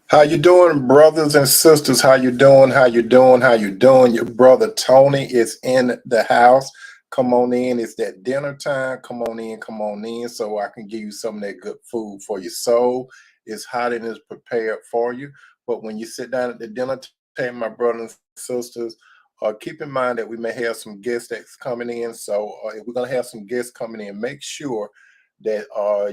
How you doing, brothers and sisters? How you doing? How you doing? How you doing? Your brother Tony is in the house. Come on in. It's that dinner time. Come on in. Come on in, so I can give you some of that good food for your soul. It's hot and it's prepared for you. But when you sit down at the dinner table, my brothers and sisters, keep in mind that we may have some guests that's coming in. So if we're gonna have some guests coming in, make sure that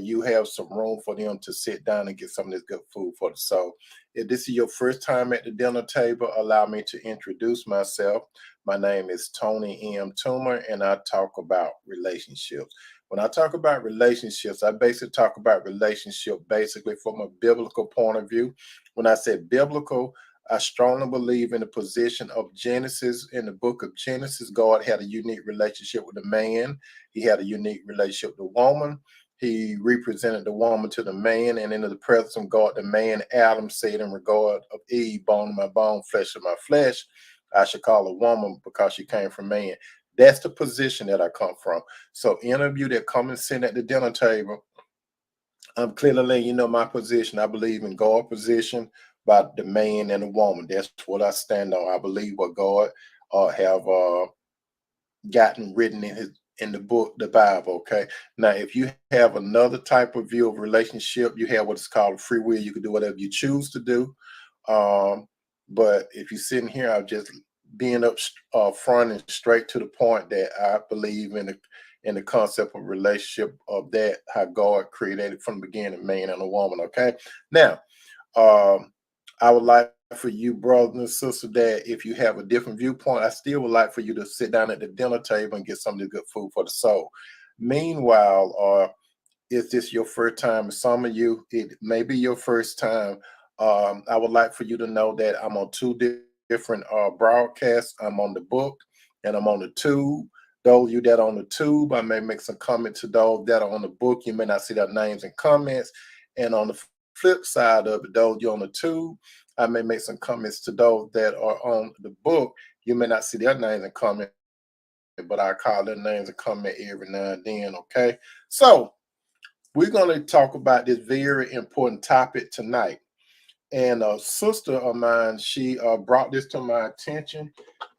you have some room for them to sit down and get some of this good food for the soul. If this is your first time at the dinner table, allow me to introduce myself. My name is Tony M. Toomer, and I talk about relationships. When I talk about relationships, I basically talk about relationship basically from a biblical point of view. When I say biblical, I strongly believe in the position of Genesis. In the book of Genesis, God had a unique relationship with the man. He had a unique relationship with the woman. He represented the woman to the man, and in the presence of God, the man Adam said, in regard of Eve, bone of my bone, flesh of my flesh, I should call a woman because she came from man. That's the position that I come from. So, any of you that come and sit at the dinner table, I'm clearly letting you know my position. I believe in God's position by the man and the woman. That's what I stand on. I believe what God have gotten written in the book, the Bible. Okay. Now, if you have another type of view of relationship, you have what's called free will. You can do whatever you choose to do. Um, but if you're sitting here, I'm just being up front and straight to the point that I believe in the concept of relationship of that how God created from the beginning, man and a woman. Okay. Now, um, I would like for you, brothers and sisters, that if you have a different viewpoint, I still would like for you to sit down at the dinner table and get some of the good food for the soul. Meanwhile, is this your first time? Some of you, it may be your first time. I would like for you to know that I'm on two different broadcasts. I'm on the book and I'm on the tube. Those of you that are on the tube, I may make some comments to those that are on the book. You may not see their names and comments. And on the flip side of it, those you on the tube, I may make some comments to those that are on the book. You may not see their names and comments, but I call their names and comment every now and then. Okay. So we're going to talk about this very important topic tonight. And a sister of mine, she brought this to my attention.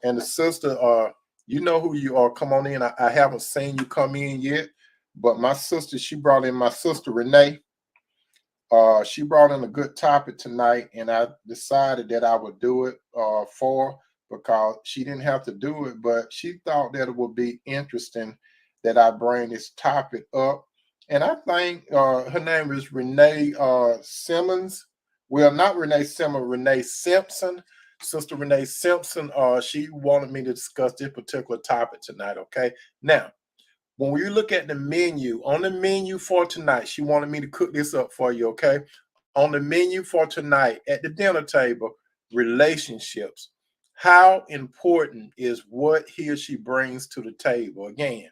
And the sister, you know who you are. Come on in. I haven't seen you come in yet, but my sister, she brought in my sister Renee. She brought in a good topic tonight, and I decided that I would do it for because she didn't have to do it, but she thought that it would be interesting that I bring this topic up. And I think her name is Renee Simmons. Well, not Renee Simmons, Renee Simpson. Sister Renee Simpson. She wanted me to discuss this particular topic tonight. Okay, now when we look at the menu, on the menu for tonight, she wanted me to cook this up for you, okay? On the menu for tonight at the dinner table, relationships. How important is what he or she brings to the table? Again,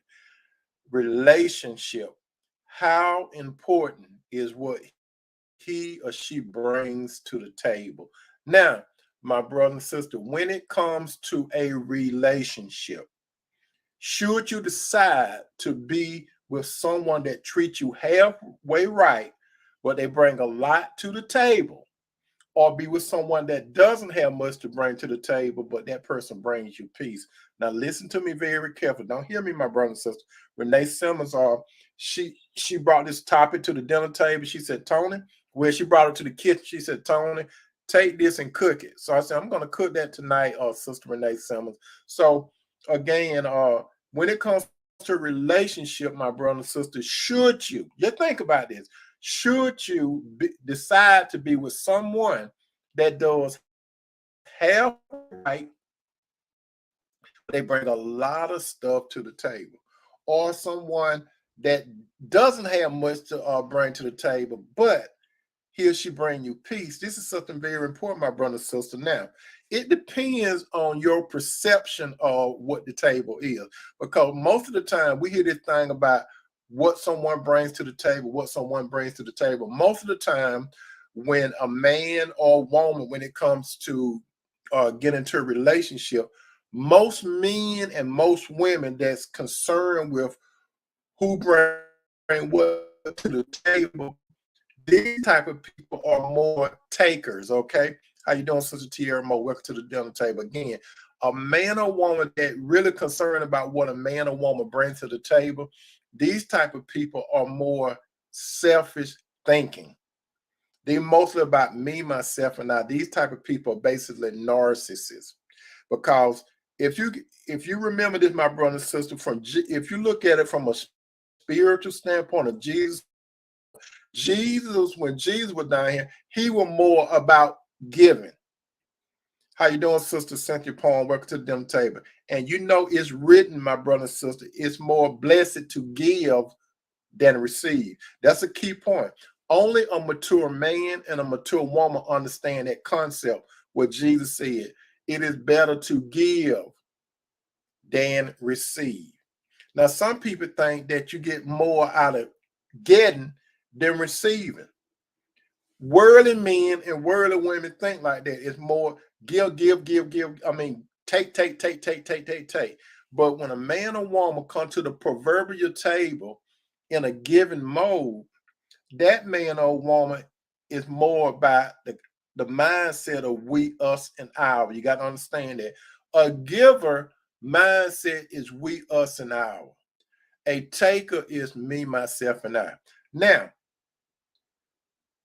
relationship. How important is what he or she brings to the table? Now, my brother and sister, when it comes to a relationship, should you decide to be with someone that treats you halfway right, but they bring a lot to the table, or be with someone that doesn't have much to bring to the table, but that person brings you peace? Now, listen to me very carefully. Don't hear me, my brother and sister. Renee Simmons, she brought this topic to the dinner table. She said, Tony, well, she brought it to the kitchen. She said, Tony, take this and cook it. So I said, I'm going to cook that tonight, Sister Renee Simmons. So again, when it comes to relationship, my brother and sister, should you, just think about this, should you decide to be with someone that does half right, they bring a lot of stuff to the table, or someone that doesn't have much to bring to the table, but he or she bring you peace? This is something very important, my brother and sister. Now, it depends on your perception of what the table is, because most of the time we hear this thing about what someone brings to the table, what someone brings to the table. Most of the time, when a man or woman, when it comes to get into a relationship, most men and most women that's concerned with who bring what to the table, These type of people are more takers, okay? How you doing, Sister Tierra Mo? Welcome to the dinner table. Again, a man or woman that really concerned about what a man or woman brings to the table, these type of people are more selfish thinking. They're mostly about me, myself, and I. These type of people are basically narcissists. Because if you remember this, my brother and sister, if you look at it from a spiritual standpoint of Jesus, when Jesus was down here, he was more about giving. How you doing, Sister Cynthia Paul? Welcome to the dinner table. And you know it's written, my brother and sister, it's more blessed to give than receive. That's a key point. Only a mature man and a mature woman understand that concept, what Jesus said. It is better to give than receive. Now, some people think that you get more out of getting than receiving. Worldly men and worldly women think like that. It's more give, give, give, give. I mean, take, take, take, take, take, take, take. But when a man or woman come to the proverbial table in a given mode, that man or woman is more about the mindset of we, us, and our. You got to understand that. A giver mindset is we, us, and our. A taker is me, myself, and I. Now,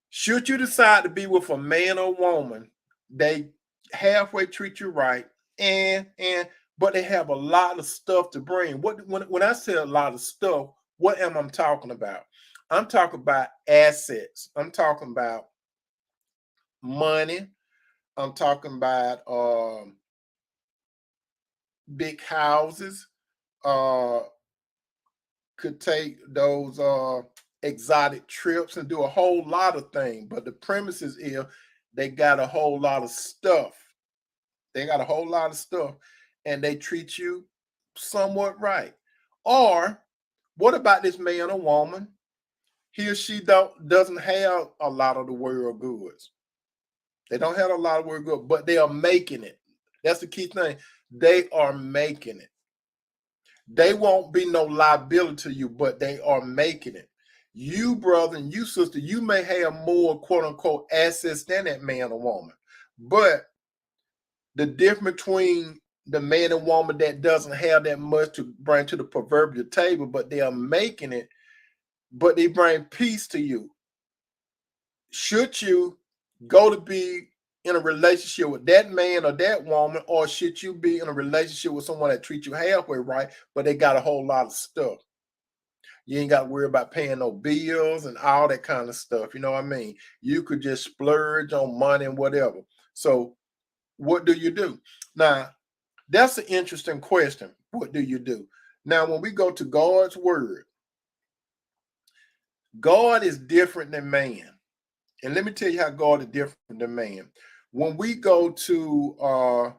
should you decide to be with a man or woman, they halfway treat you right, but they have a lot of stuff to bring. When I say a lot of stuff, what am I talking about? I'm talking about assets. I'm talking about money. I'm talking about big houses. Could take those exotic trips and do a whole lot of things. But the premises is they got a whole lot of stuff. They got a whole lot of stuff, and they treat you somewhat right. Or what about this man or woman? He or she doesn't have a lot of the world goods. They don't have a lot of world goods, but they are making it. That's the key thing. They are making it. They won't be no liability to you, but they are making it. You, brother, and you, sister, you may have more quote unquote assets than that man or woman. But the difference between the man and woman that doesn't have that much to bring to the proverbial table, but they are making it, but they bring peace to you. Should you go to be in a relationship with that man or that woman, or should you be in a relationship with someone that treats you halfway right, but they got a whole lot of stuff? You ain't got to worry about paying no bills and all that kind of stuff. You know what I mean? You could just splurge on money and whatever. So what do you do? Now, that's an interesting question. What do you do? Now, when we go to God's word, God is different than man. And let me tell you how God is different than man. When we go to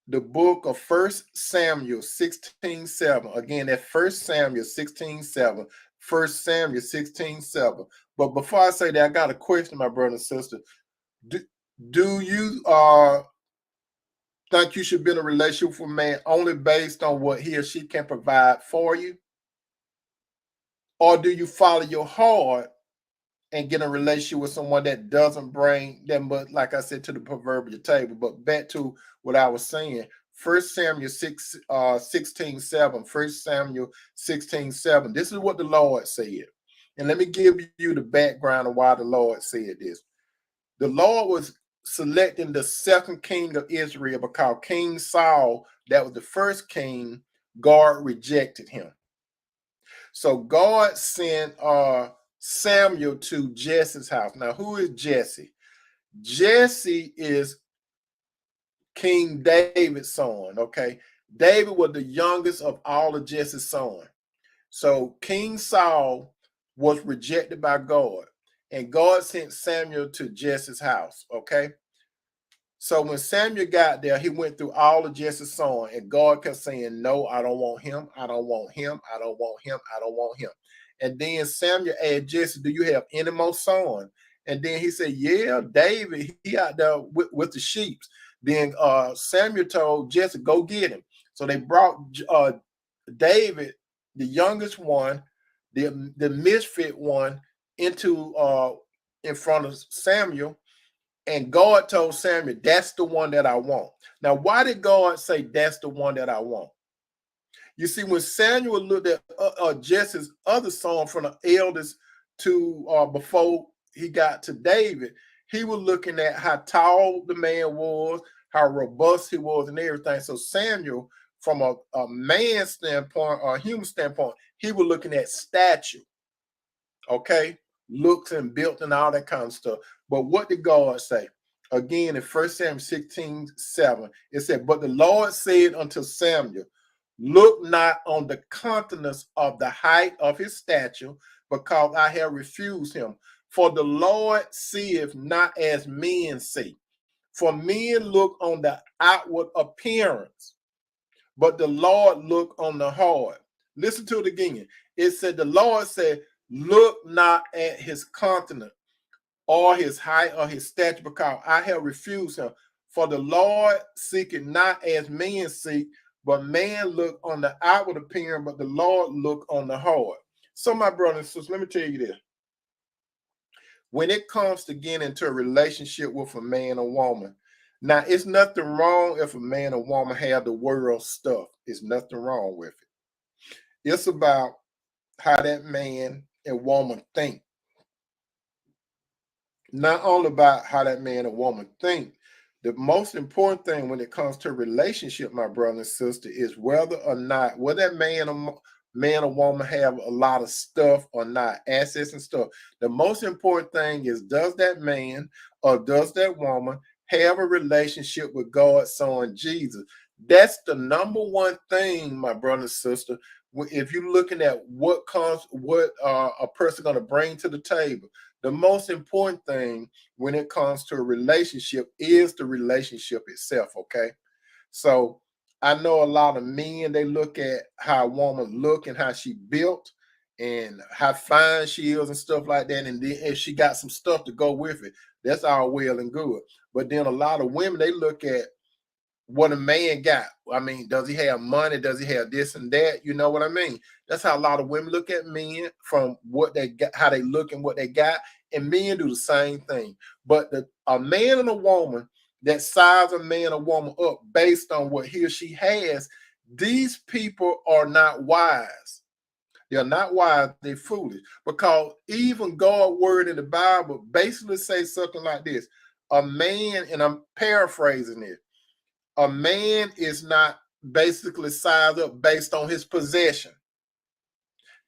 the book of 1 Samuel 16:7, again, that 1 Samuel 16:7, 1 Samuel 16:7. But before I say that, I got a question, my brother and sister. Do you think you should be in a relationship with a man only based on what he or she can provide for you? Or do you follow your heart and get a relationship with someone that doesn't bring them, but like I said, to the proverbial table? But back to what I was saying, 1 Samuel 16:7, 1 Samuel 16:7. This is what the Lord said. And let me give you the background of why the Lord said this. The Lord was selecting the second king of Israel because King Saul, that was the first king, God rejected him. So God sent Samuel to Jesse's house. Now, who is Jesse? Jesse is King David's son, okay? David was the youngest of all of Jesse's sons. So King Saul was rejected by God, and God sent Samuel to Jesse's house, okay? So when Samuel got there, he went through all of Jesse's sons, and God kept saying, no, I don't want him. I don't want him. I don't want him. I don't want him. And then Samuel asked Jesse, do you have any more sons? And then he said, yeah, David, he out there with the sheep. Then Samuel told Jesse, go get him. So they brought David, the youngest one, the misfit one, into in front of Samuel, and God told Samuel, that's the one that I want. Now, why did God say that's the one that I want? You see, when Samuel looked at Jesse's other son from the eldest to before he got to David, he was looking at how tall the man was, how robust he was, and everything. So Samuel, from a man standpoint or a human standpoint, he was looking at stature, okay, looks and built and all that kind of stuff. But what did God say? Again, in 1 Samuel 16:7, it said, but the Lord said unto Samuel, look not on the countenance of the height of his stature, because I have refused him. For the Lord seeth not as men see. For men look on the outward appearance, but the Lord look on the heart. Listen to it again. It said, the Lord said, look not at his countenance or his height or his stature, because I have refused him. For the Lord seeketh not as men seek, but man look on the outward appearance, but the Lord look on the heart. So, my brothers and sisters, let me tell you this. When it comes to getting into a relationship with a man or woman, now it's nothing wrong if a man or woman have the world stuff. It's nothing wrong with it. It's about how that man and woman think. Not only about how that man and woman think, the most important thing when it comes to a relationship, my brother and sister, is whether or not that man or woman have a lot of stuff or not, assets and stuff. The most important thing is, does that man or does that woman have a relationship with God's son Jesus? That's the number one thing, my brother and sister. If you're looking at what a person going to bring to the table, the most important thing when it comes to a relationship is the relationship itself, okay? So I know a lot of men, they look at how a woman look and how she built and how fine she is and stuff like that, and then if she got some stuff to go with it, that's all well and good. But then a lot of women, they look at what a man got. I mean, does he have money? Does he have this and that? You know what I mean? That's how a lot of women look at men, from what they got, how they look and what they got. And men do the same thing. But a man and a woman that size a man or woman up based on what he or she has, these people are not wise. They're not wise, they're foolish. Because even God's word in the Bible basically says something like this. A man, and I'm paraphrasing it, a man is not basically sized up based on his possession.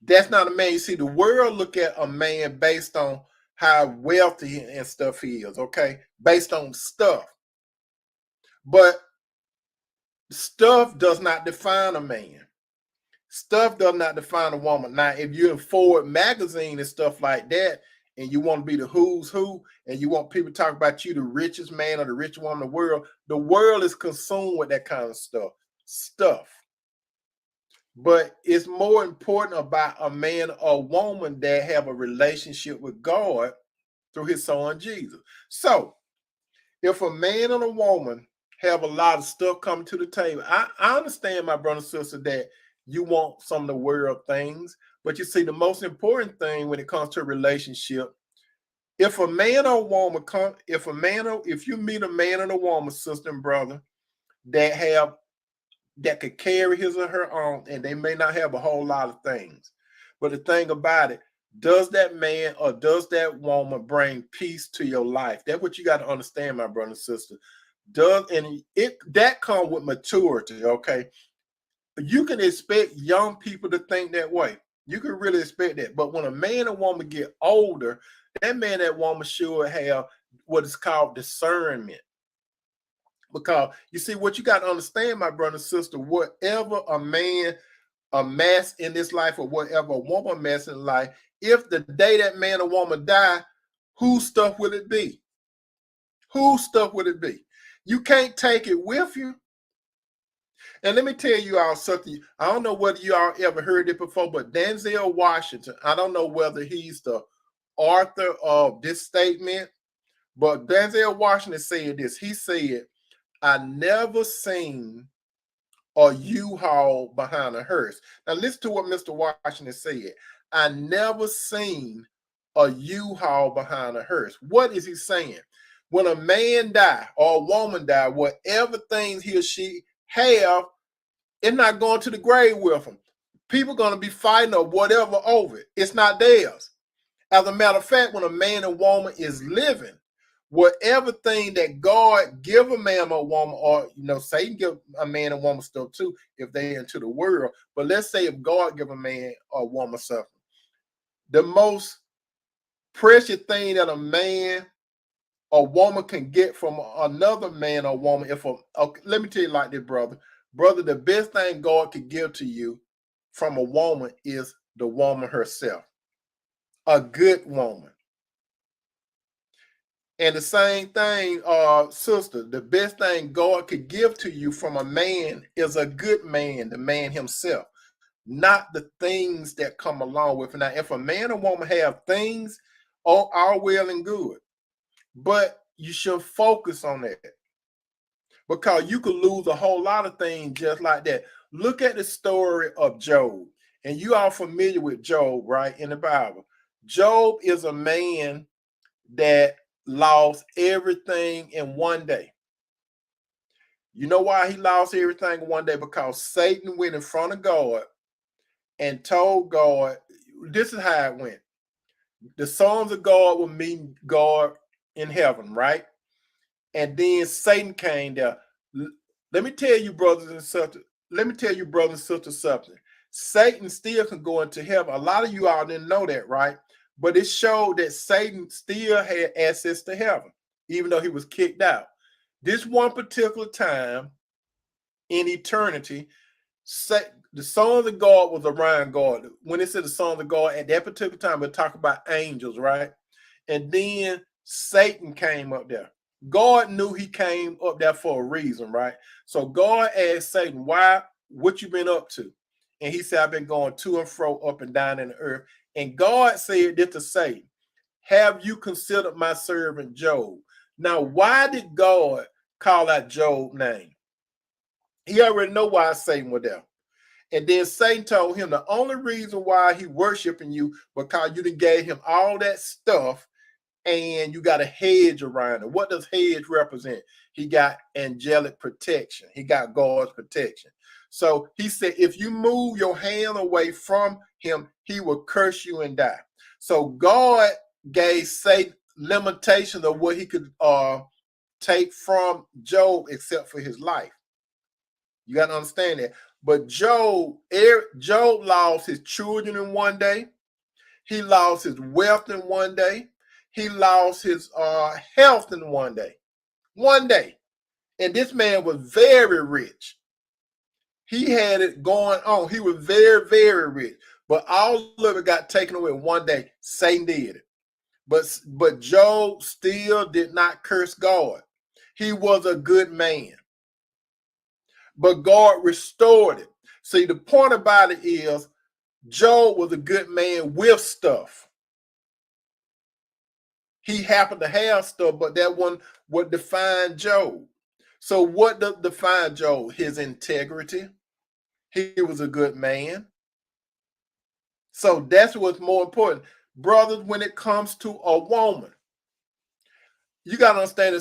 That's not a man. You see, the world look at a man based on how wealthy and stuff he is, okay? Based on stuff. But stuff does not define a man. Stuff does not define a woman. Now, if you're in Ford magazine and stuff like that, and you want to be the who's who, and you want people to talk about you, the richest man or the richest woman in the world is consumed with that kind of stuff. But it's more important about a man or woman that have a relationship with God through his son Jesus. So if a man and a woman have a lot of stuff coming to the table, I understand, my brother and sister, that you want some of the world things, but you see, the most important thing when it comes to a relationship, if a man or a woman if you meet a man and a woman, sister and brother, that could carry his or her own, and they may not have a whole lot of things, but the thing about it, does that man or does that woman bring peace to your life? That's what you got to understand, my brother and sister. That comes with maturity, okay? You can expect young people to think that way. You can really expect that. But when a man and woman get older, that man and woman should have what is called discernment. Because you see, what you got to understand, my brother and sister, whatever a man amass in this life or whatever a woman amass in life, if the day that man or woman die, whose stuff will it be? Whose stuff will it be? You can't take it with you. And let me tell you all something. I don't know whether you all ever heard it before, but Denzel Washington, I don't know whether he's the author of this statement, but Denzel Washington said this. He said, I never seen a U-Haul behind a hearse. Now listen to what Mr. Washington said. I never seen a U-Haul behind a hearse. What is he saying? When a man die or a woman die, whatever things he or she have, it's not going to the grave with them. People going to be fighting or whatever over it. It's not theirs. As a matter of fact, when a man and woman is living, whatever thing that God give a man or woman, or Satan give a man and woman stuff too, if they into the world. But let's say if God give a man or woman something, the most precious thing that a man or woman can get from another man or woman, let me tell you like this, brother, the best thing God could give to you from a woman is the woman herself, a good woman. And the same thing, sister, the best thing God could give to you from a man is a good man, the man himself, not the things that come along with it. Now, if a man or woman have things, all well and good, but you should focus on that, because you could lose a whole lot of things just like that. Look at the story of Job, and you are familiar with Job, right, in the Bible. Job is a man that lost everything in one day. You know why he lost everything in one day? Because Satan went in front of God and told God, this is how it went. The sons of God will meet God in heaven, right? And then Satan came there. Let me tell you, brothers and sisters, something. Satan still can go into heaven. A lot of you all didn't know that, right? But it showed that Satan still had access to heaven, even though he was kicked out. This one particular time in eternity, the sons of God was around God. When it said the sons of God, at that particular time, we're talking about angels, right? And then Satan came up there. God knew he came up there for a reason, right? So God asked Satan, what you been up to? And he said, I've been going to and fro, up and down in the earth. And God said this to Satan, have you considered my servant Job? Now, why did God call out Job's name? He already know why Satan was there. And then Satan told him the only reason why he worshiping you, because you done gave him all that stuff and you got a hedge around it. What does hedge represent? He got angelic protection. He got God's protection. So he said, if you move your hand away from him, he will curse you and die. So God gave Satan limitations of what he could take from Job except for his life. You got to understand that. But Job lost his children in one day. He lost his wealth in one day. He lost his health in one day. One day. And this man was very rich. He had it going on. He was very, very rich. But all of it got taken away one day. Satan did it. But Job still did not curse God. He was a good man. But God restored it. See, the point about it is Job was a good man with stuff. He happened to have stuff, but that one would define Job. So what does define Job? His integrity. He was a good man. So that's what's more important. Brothers, when it comes to a woman, you got to understand that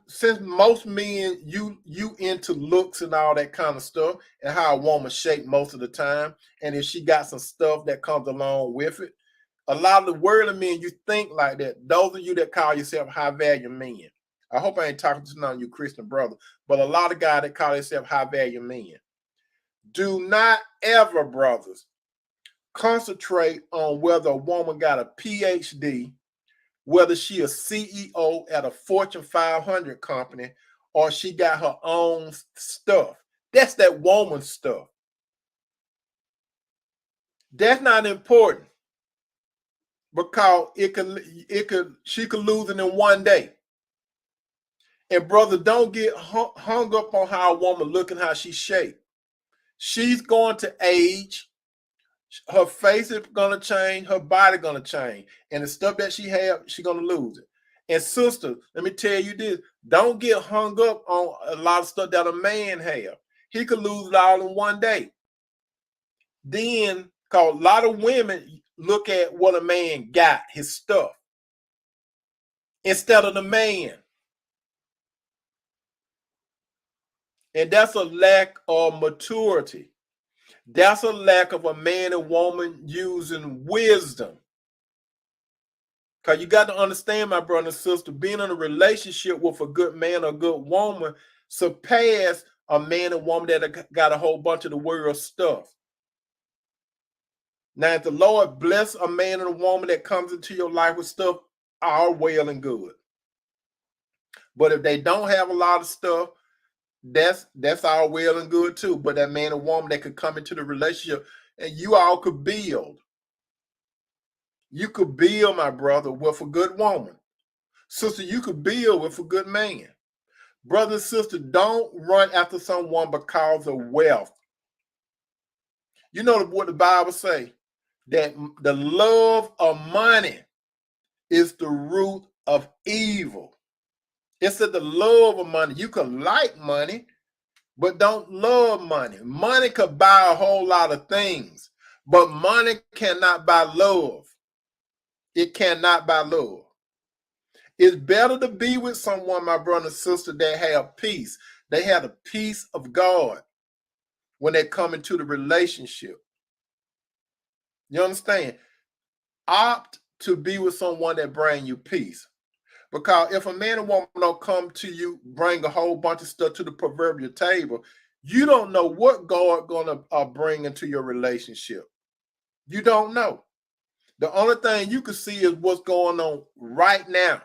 since most men, you into looks and all that kind of stuff and how a woman shaped most of the time, and if she got some stuff that comes along with it, a lot of the worldly men, you think like that. Those of you that call yourself high value men, I hope I ain't talking to none of you Christian brothers, but a lot of guys that call themselves high value men, do not ever, brothers, concentrate on whether a woman got a PhD, whether she a CEO at a Fortune 500 company, or she got her own stuff. That's that woman stuff. That's not important, because she could lose it in one day. And brother, don't get hung up on how a woman looking, how she's shaped. She's going to age. Her face is going to change. Her body going to change. And the stuff that she have, she's going to lose it. And sister, let me tell you this. Don't get hung up on a lot of stuff that a man have. He could lose it all in one day. Then, because a lot of women, look at what a man got, his stuff, instead of the man. And that's a lack of maturity. That's a lack of a man and woman using wisdom. Because you got to understand, my brother and sister, being in a relationship with a good man or good woman surpass a man and woman that got a whole bunch of the world stuff. Now, if the Lord bless a man and a woman that comes into your life with stuff, all well and good. But if they don't have a lot of stuff, that's all well and good too. But that man and woman that could come into the relationship and you all could build. You could build, my brother, with a good woman. Sister, you could build with a good man. Brother and sister, don't run after someone because of wealth. You know what the Bible say? That the love of money is the root of evil. It said the love of money. You can like money, but don't love money. Money could buy a whole lot of things, but money cannot buy love. It cannot buy love. It's better to be with someone, my brother and sister, that have peace. They have the peace of God when they come into the relationship. You understand? Opt to be with someone that bring you peace. Because if a man and woman don't come to you, bring a whole bunch of stuff to the proverbial table, you don't know what God gonna bring into your relationship. You don't know. The only thing you can see is what's going on right now.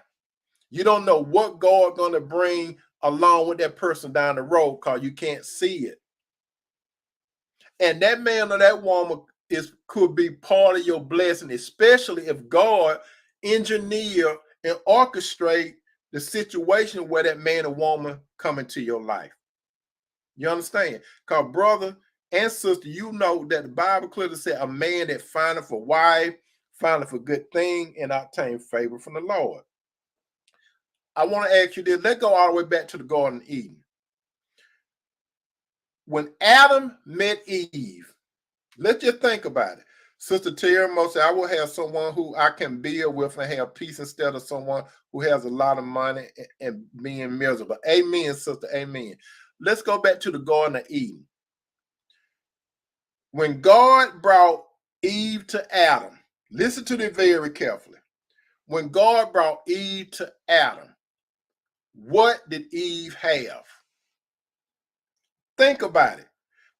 You don't know what God gonna bring along with that person down the road because you can't see it. And that man or that woman could be part of your blessing, especially if God engineer and orchestrate the situation where that man or woman come into your life. You understand? Because brother and sister, you know that the Bible clearly said a man that findeth a wife, findeth a good thing, and obtain favor from the Lord. I want to ask you this. Let's go all the way back to the Garden of Eden. When Adam met Eve, let's just think about it. Sister Tara said, I will have someone who I can build with and have peace instead of someone who has a lot of money and being miserable. Amen, sister. Amen. Let's go back to the Garden of Eden. When God brought Eve to Adam, listen to this very carefully. When God brought Eve to Adam, what did Eve have? Think about it.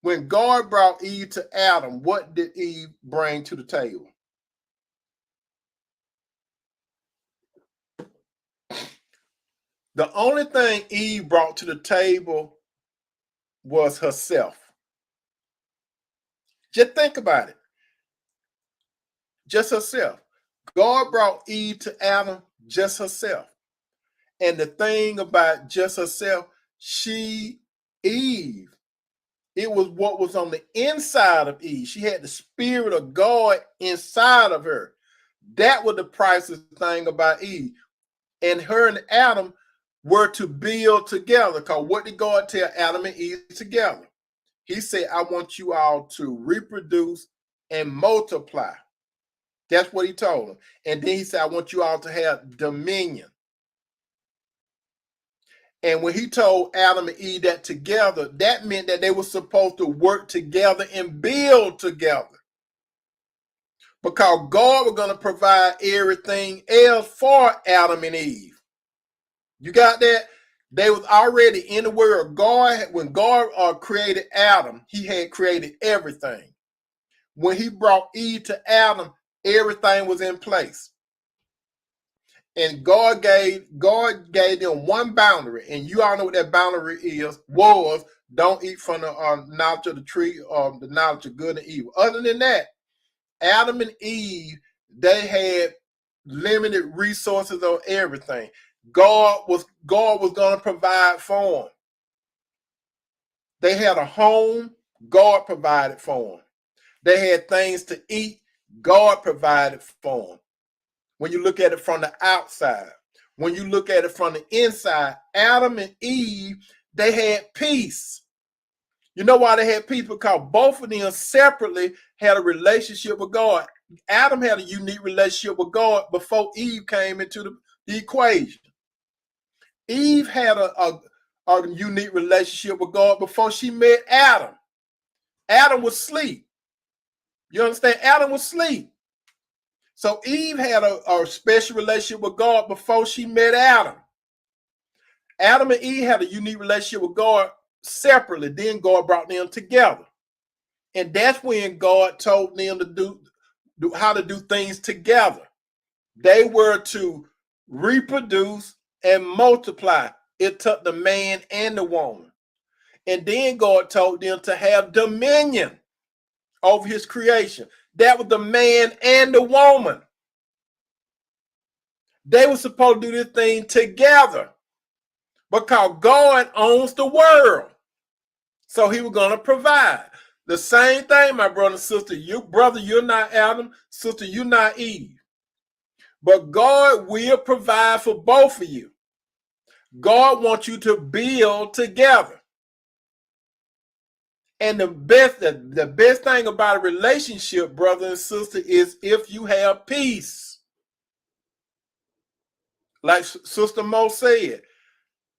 When God brought Eve to Adam, what did Eve bring to the table? The only thing Eve brought to the table was herself. Just think about it. Just herself. God brought Eve to Adam, just herself. And the thing about just herself, Eve, it was what was on the inside of Eve. She had the spirit of God inside of her. That was the priceless thing about Eve. And her and Adam were to build together. Because what did God tell Adam and Eve together? He said, I want you all to reproduce and multiply. That's what he told them. And then he said, I want you all to have dominion. And when he told Adam and Eve that together, that meant that they were supposed to work together and build together. Because God was going to provide everything else for Adam and Eve. You got that? They was already in the world. When God created Adam, he had created everything. When he brought Eve to Adam, everything was in place. And God gave them one boundary, and you all know what that boundary was don't eat from the knowledge of the tree or the knowledge of good and evil. Other than that, Adam and Eve, they had limited resources on everything. God was going to provide for them. They had a home, God provided for them. They had things to eat, God provided for them. When you look at it from the outside, when you look at it from the inside, Adam and Eve, they had peace. You know why they had peace? Because both of them separately had a relationship with God. Adam had a unique relationship with God before Eve came into the equation. Eve had a unique relationship with God before she met Adam. Adam was asleep. You understand? Adam was asleep. So Eve had a special relationship with God before she met Adam. Adam and Eve had a unique relationship with God separately. Then God brought them together. And that's when God told them to do how to do things together. They were to reproduce and multiply. It took the man and the woman. And then God told them to have dominion over his creation. That was the man and the woman. They were supposed to do this thing together because God owns the world. So he was going to provide. The same thing, my brother and sister. You, brother, you're not Adam. Sister, you're not Eve. But God will provide for both of you. God wants you to build together. And the best thing about a relationship, brother and sister, is if you have peace. Like Sister Mo said,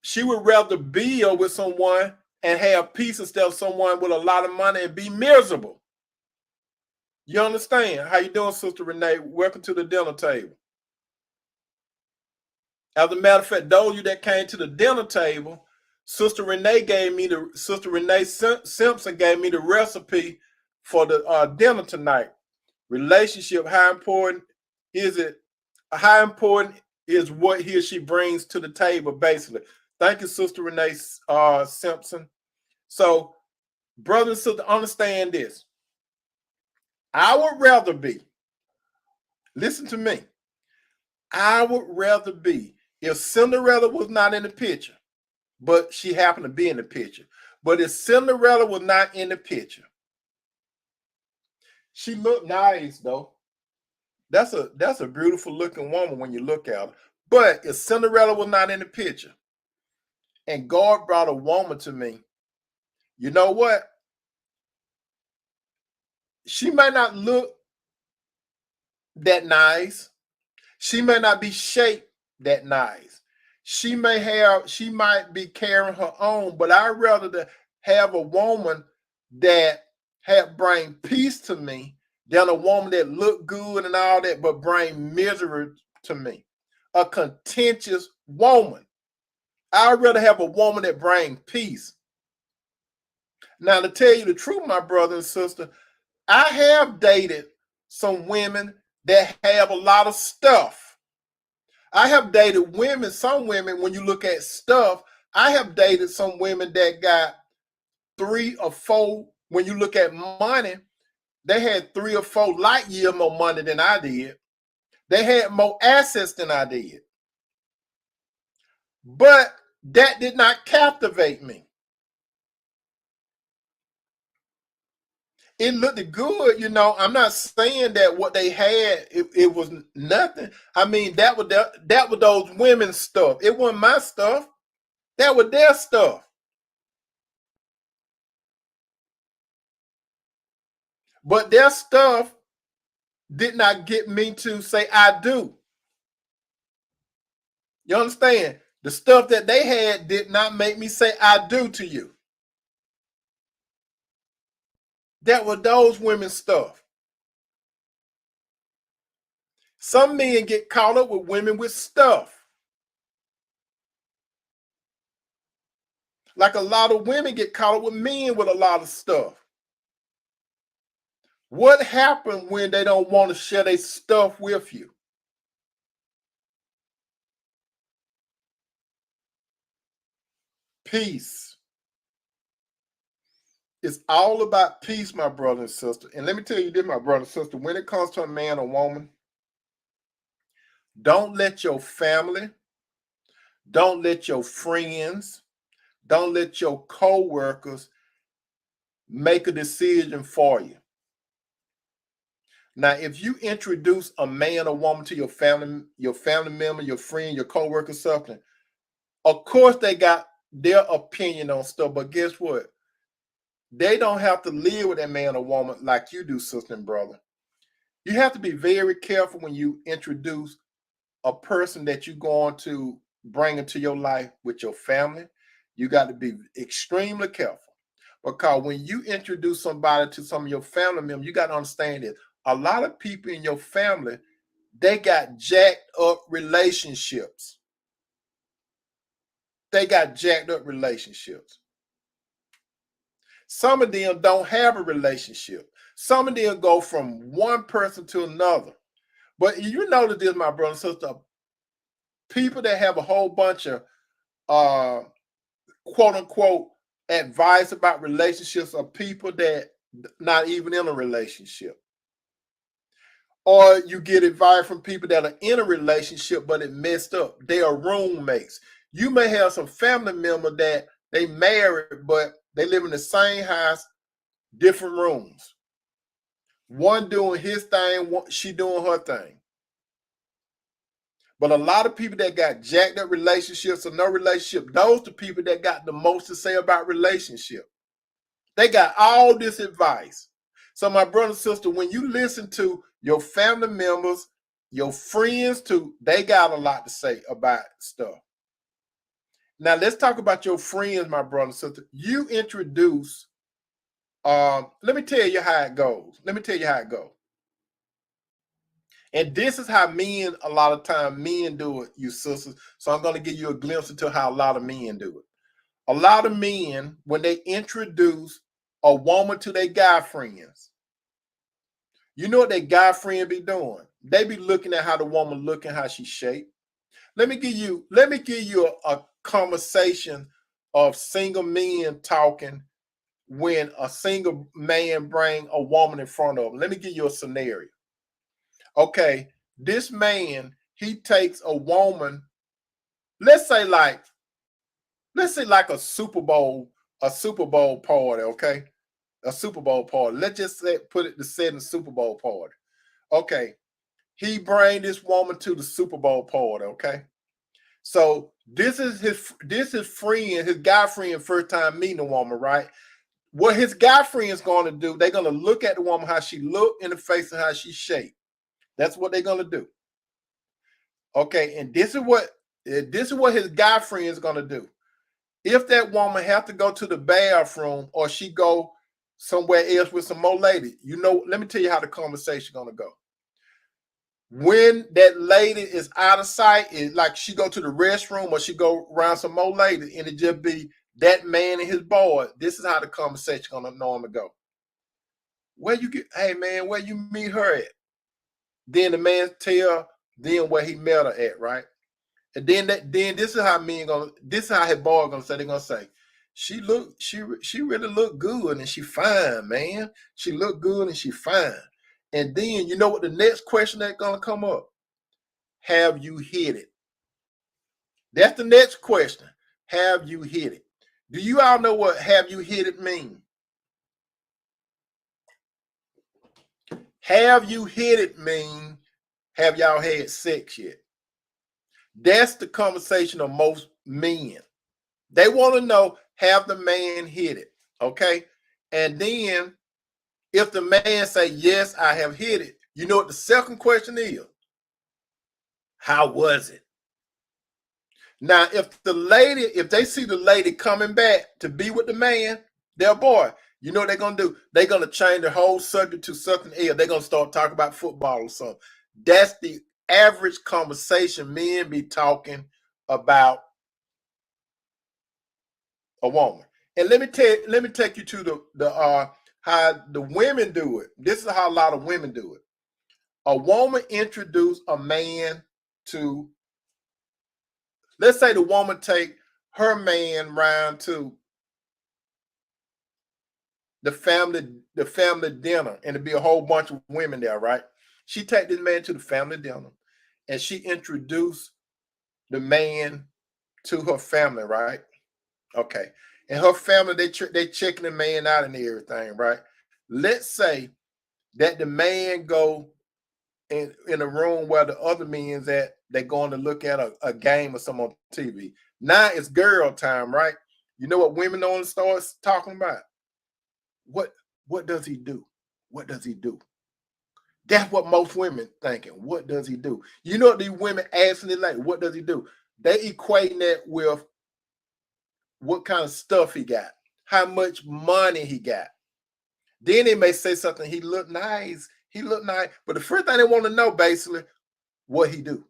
she would rather build with someone and have peace instead of someone with a lot of money and be miserable. You understand? How you doing, Sister Renee? Welcome to the dinner table. As a matter of fact, those of you that came to the dinner table, Sister Renee Simpson gave me the recipe for the dinner tonight. Relationship, how important is it? How important is what he or she brings to the table, basically. Thank you, Sister Renee Simpson. So, brothers and sisters, understand this. I would rather be, listen to me, I would rather be, if Cinderella was not in the picture, but she happened to be in the picture, but if Cinderella was not in the picture, she looked nice though. That's a beautiful looking woman when you look at her. But if Cinderella was not in the picture and God brought a woman to me, you know what? She may not look that nice. She may not be shaped that nice. She might be carrying her own, but I'd rather to have a woman that bring peace to me than a woman that look good and all that, but bring misery to me. A contentious woman. I'd rather have a woman that bring peace. Now, to tell you the truth, my brother and sister, I have dated some women that have a lot of stuff. I have dated women, some women, when you look at stuff, I have dated some women that got 3 or 4, when you look at money, they had 3 or 4 light years more money than I did. They had more assets than I did. But that did not captivate me. It looked good, you know. I'm not saying that what they had, it was nothing. I mean, that was those women's stuff. It wasn't my stuff. That was their stuff. But their stuff did not get me to say I do. You understand? The stuff that they had did not make me say I do to you. That was those women's stuff. Some men get caught up with women with stuff. Like a lot of women get caught up with men with a lot of stuff. What happened when they don't want to share their stuff with you? Peace. It's all about peace, my brother and sister. And let me tell you this, my brother and sister, when it comes to a man or woman, don't let your family, don't let your friends, don't let your co-workers make a decision for you. Now, if you introduce a man or woman to your family member, your friend, your co-worker, something, of course they got their opinion on stuff, but guess what? They don't have to live with that man or woman like you do, sister and brother. You have to be very careful when you introduce a person that you're going to bring into your life with your family. You got to be extremely careful because when you introduce somebody to some of your family members, you got to understand this. A lot of people in your family, they got jacked up relationships. They got jacked up relationships. Some of them don't have a relationship. Some of them go from one person to another. But you notice this, my brother and sister, people that have a whole bunch of quote unquote advice about relationships are people that not even in a relationship. Or you get advice from people that are in a relationship, but it messed up. They are roommates. You may have some family member that they married, but they live in the same house, different rooms. One doing his thing, she doing her thing. But a lot of people that got jacked up relationships or no relationship, those the people that got the most to say about relationship. They got all this advice. So my brother and sister, when you listen to your family members, your friends too, they got a lot to say about stuff. Now let's talk about your friends, my brother and sister. You introduce, let me tell you how it goes. And this is how men, a lot of time, men do it, you sisters. So I'm going to give you a glimpse into how a lot of men do it. A lot of men, when they introduce a woman to their guy friends, you know what their guy friend be doing? They be looking at how the woman look and how she shaped. Let me give you a conversation of single men talking when a single man bring a woman in front of him. Let me give you a scenario. Okay, this man, he takes a woman, let's say like a Super Bowl party, okay? A Super Bowl party. Let's just say, put it to set a Super Bowl party. Okay. He bring this woman to the Super Bowl party, okay? So this is his friend, his guy friend, first time meeting a woman, right? What his guy friend is going to do, they're going to look at the woman, how she look in the face and how she shaped. That's what they're going to do. Okay, and this is what his guy friend is going to do. If that woman have to go to the bathroom or she go somewhere else with some more lady, you know, let me tell you how the conversation going to go. When that lady is out of sight, it's like she go to the restroom or she go around some more lady, and it just be that man and his boy. This is how the conversation gonna normally go. Hey man, where you meet her at? Then the man tell them where he met her at, right? And then this is how this is how his boy gonna say. They're gonna say, she really look good and she fine, man. She look good and she fine. And then you know what the next question that's gonna come up? Have you hit it? That's the next question. Have you hit it? Do you all know what have you hit it mean? Have you hit it mean have y'all had sex yet? That's the conversation of most men. They want to know, have the man hit it? Okay. And then if the man say, yes, I have hit it, you know what the second question is? How was it? Now, if they see the lady coming back to be with the man, their boy, you know what they're gonna do? They're gonna change the whole subject to something else. They're gonna start talking about football or something. That's the average conversation men be talking about a woman. And let me take you to the how the women do it. This is how a lot of women do it. A woman introduce a man to, let's say the woman take her man round to the family dinner, and it'd be a whole bunch of women there, right? She take this man to the family dinner, and she introduced the man to her family, right? Okay, and her family they checking the man out and everything, right? Let's say that the man go in a room where the other men's at, they're going to look at a game or something on TV. Now it's girl time, right? You know what women only start talking about? What does he do? What does he do? That's what most women thinking. What does he do? You know what these women asking it like, what does he do? They equating that with what kind of stuff he got, how much money he got. Then they may say something, he look nice, he look nice. But the first thing they want to know, basically, what he do.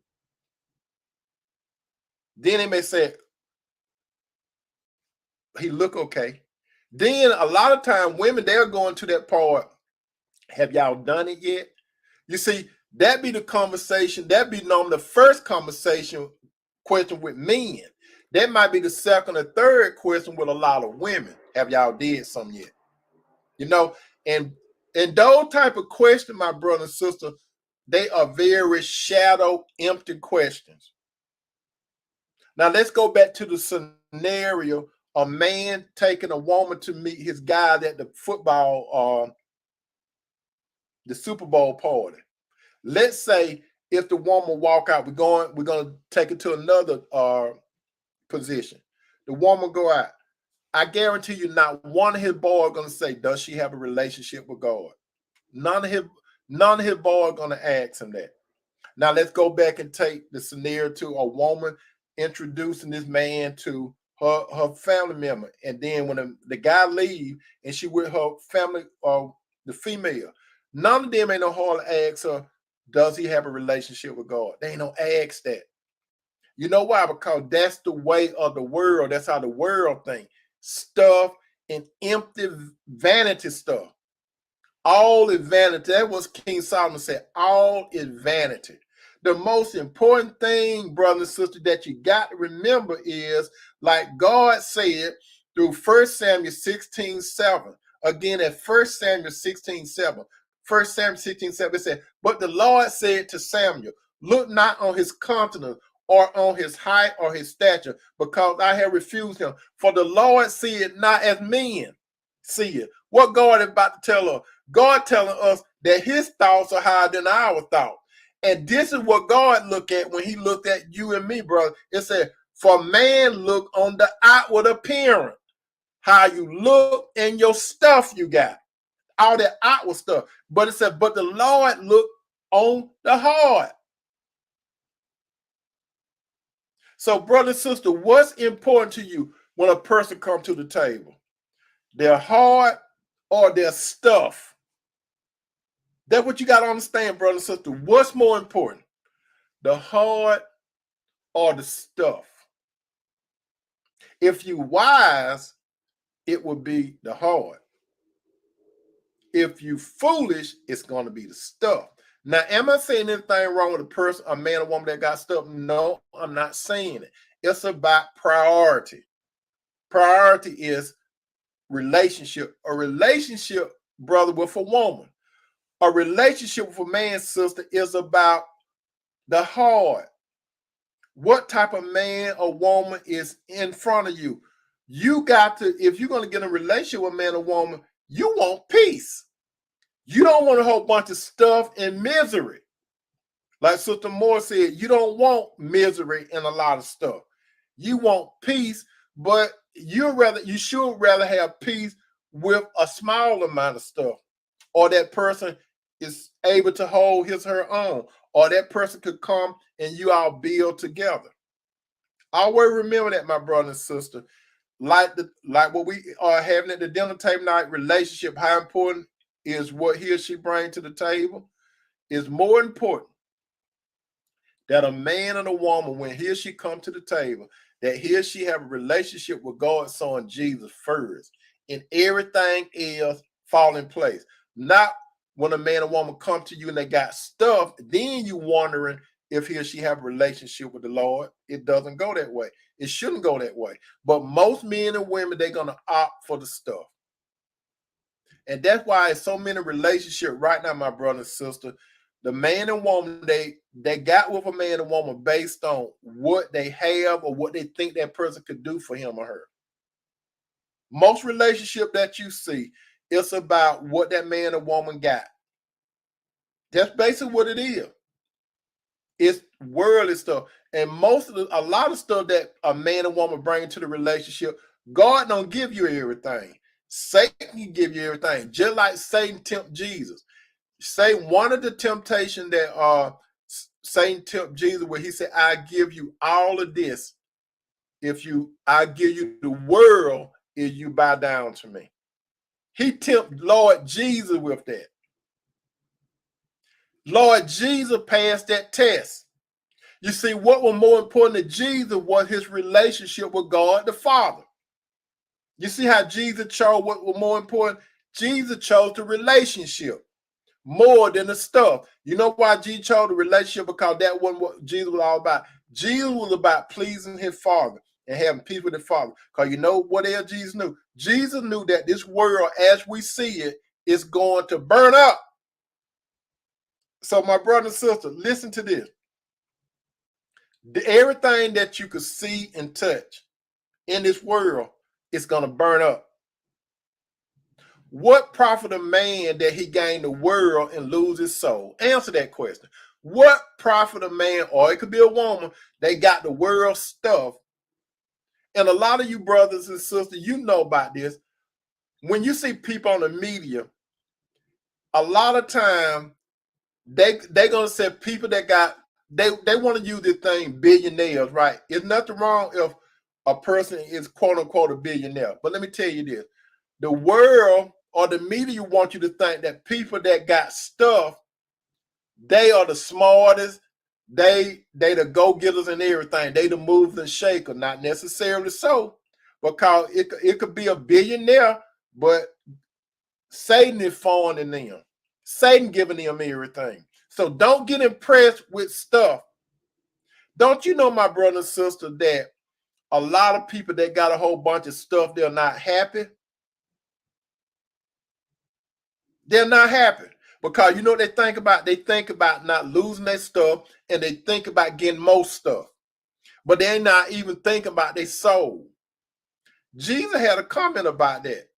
Then they may say, he look okay. Then a lot of time women, they're going to that part, have y'all done it yet? You see, that be the conversation, that be normally the first conversation question with men. That might be the second or third question with a lot of women. Have y'all did something yet? You know, and those type of questions, my brother and sister, they are very shadow, empty questions. Now let's go back to the scenario: a man taking a woman to meet his guy at the football, the Super Bowl party. Let's say if the woman walk out, we're gonna take it to another position. The woman go out. I guarantee you, not one of his boys gonna say, "Does she have a relationship with God?" None of his boys gonna ask him that. Now let's go back and take the scenario to a woman introducing this man to her family member, and then when the guy leave and she with her family, the female, none of them ain't no hard to ask her, does he have a relationship with God? They ain't no ask that. You know why? Because that's the way of the world. That's how the world thinks. Stuff and empty vanity stuff. All is vanity. That was King Solomon said. All is vanity. The most important thing, brother and sister, that you got to remember is, like God said through 1 Samuel 16:7. Again, at 1 Samuel 16:7. 1 Samuel 16:7, it said, but the Lord said to Samuel, look not on his countenance or on his height or his stature, because I have refused him. For the Lord see it not as men see it. What God is about to tell us? God telling us that his thoughts are higher than our thoughts. And this is what God looked at when he looked at you and me, brother. It said, for man look on the outward appearance, how you look and your stuff you got, all that outward stuff. But it said, but the Lord look on the heart. So, brother and sister, what's important to you when a person comes to the table? Their heart or their stuff? That's what you got to understand, brother and sister. What's more important? The heart or the stuff? If you wise, it will be the heart. If you foolish, it's going to be the stuff. Now, am I saying anything wrong with a person, a man or woman that got stuff? No, I'm not saying it. It's about priority. Priority is relationship. A relationship, brother, with a woman. A relationship with a man, sister, is about the heart. What type of man or woman is in front of you? You got to, if you're going to get a relationship with a man or woman, you want peace. You don't want a whole bunch of stuff and misery. Like Sister Moore said, you don't want misery and a lot of stuff. You want peace, but you should rather have peace with a small amount of stuff, or that person is able to hold his or her own, or that person could come and you all build together. Always remember that, my brother and sister. Like what we are having at the dinner table night, relationship, how important is what he or she brings to the table? Is more important that a man and a woman, when he or she come to the table, that he or she have a relationship with God's son Jesus first, and everything else fall in place. Not when a man and woman come to you and they got stuff, then you wondering if he or she have a relationship with the Lord. It doesn't go that way. It shouldn't go that way. But most men and women, they're going to opt for the stuff. And that's why it's so many relationships right now, my brother and sister. The man and woman, they got with a man and woman based on what they have or what they think that person could do for him or her. Most relationship that you see, it's about what that man and woman got. That's basically what it is. It's worldly stuff. And a lot of stuff that a man and woman bring to the relationship, God don't give you everything. Satan can give you everything. Just like Satan tempted Jesus. Say one of the temptation that Satan tempted Jesus, where he said, I give you all of this. I give you the world if you bow down to me. He tempted Lord Jesus with that. Lord Jesus passed that test. You see, what was more important to Jesus was his relationship with God the Father. You see how Jesus chose what was more important? Jesus chose the relationship more than the stuff. You know why Jesus chose the relationship? Because that wasn't what Jesus was all about. Jesus was about pleasing his Father and having peace with the Father. Because you know what else Jesus knew? Jesus knew that this world, as we see it, is going to burn up. So my brother and sister, listen to this. Everything that you could see and touch in this world is going to burn up. What profit a man that he gain the world and lose his soul? Answer that question. What profit a man, or it could be a woman, they got the world stuff. And a lot of you brothers and sisters, you know about this. When you see people on the media, a lot of time they're gonna say people that got they want to use this thing billionaires, right? There's nothing wrong if a person is quote unquote a billionaire. But let me tell you this: the world or the media want you to think that people that got stuff, they are the smartest, they the go-getters and everything. They the movers and shakers, not necessarily so, because it could be a billionaire, but Satan is fawning them. Satan giving them everything. So don't get impressed with stuff. Don't you know, my brother and sister, that a lot of people that got a whole bunch of stuff, they're not happy? They're not happy because you know what they think about? They think about not losing their stuff, and they think about getting more stuff. But they're not even thinking about their soul. Jesus had a comment about that.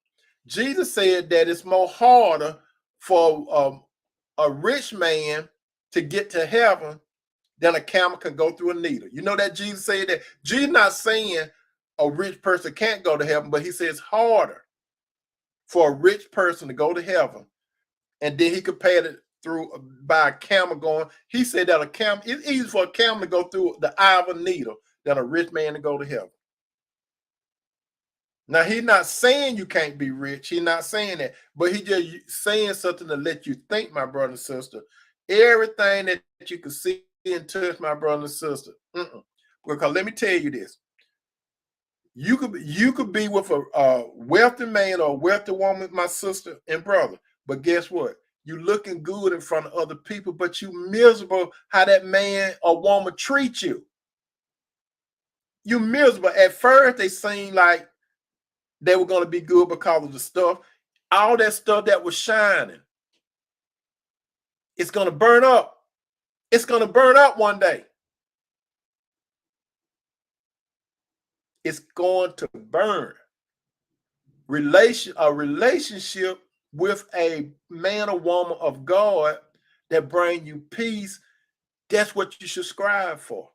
Jesus said that it's more harder for a rich man to get to heaven than a camel can go through a needle. You know that Jesus said that? Jesus not saying a rich person can't go to heaven, but he says it's harder for a rich person to go to heaven. And then he compared it through by a camel going. He said that it's easy for a camel to go through the eye of a needle than a rich man to go to heaven. Now, he's not saying you can't be rich. He's not saying that. But he's just saying something to let you think, my brother and sister. Everything that you can see and touch, my brother and sister. Because let me tell you this. You could be with a wealthy man or a wealthy woman, my sister and brother. But guess what? You looking good in front of other people, but you miserable how that man or woman treats you. You miserable. At first, they seem like they were going to be good because of the stuff. All that stuff that was shining. It's going to burn up. It's going to burn up one day. It's going to burn. A relationship with a man or woman of God that bring you peace, that's what you should strive for.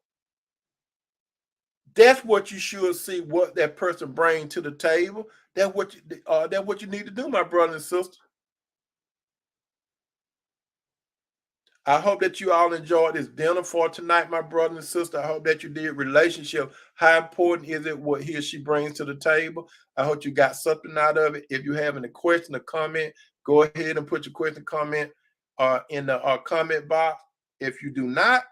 That's what you should see what that person brings to the table. That's what you need to do, my brother and sister. I hope that you all enjoyed this dinner for tonight, my brother and sister. I hope that you did. Relationship, how important is it what he or she brings to the table? I hope you got something out of it. If you have any question or comment, go ahead and put your question comment in the comment box. If you do not,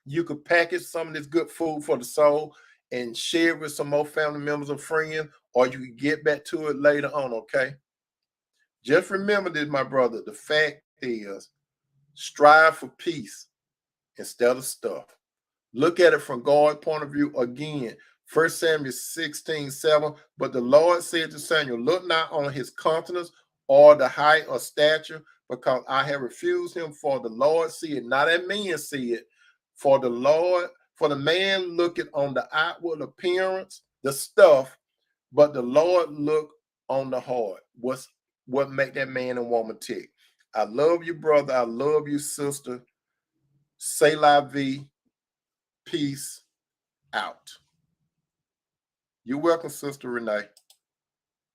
you could package some of this good food for the soul and share it with some more family members or friends, or you can get back to it later on, okay? Just remember this, my brother. The fact is, strive for peace instead of stuff. Look at it from God's point of view again. 1 Samuel 16:7. But the Lord said to Samuel, look not on his countenance or the height or stature, because I have refused him. For the Lord see it, not as men see it. For the man looketh on the outward appearance, the stuff, but the Lord look on the heart. What make that man and woman tick? I love you, brother. I love you, sister. C'est la vie. Peace out. You're welcome, Sister Renee.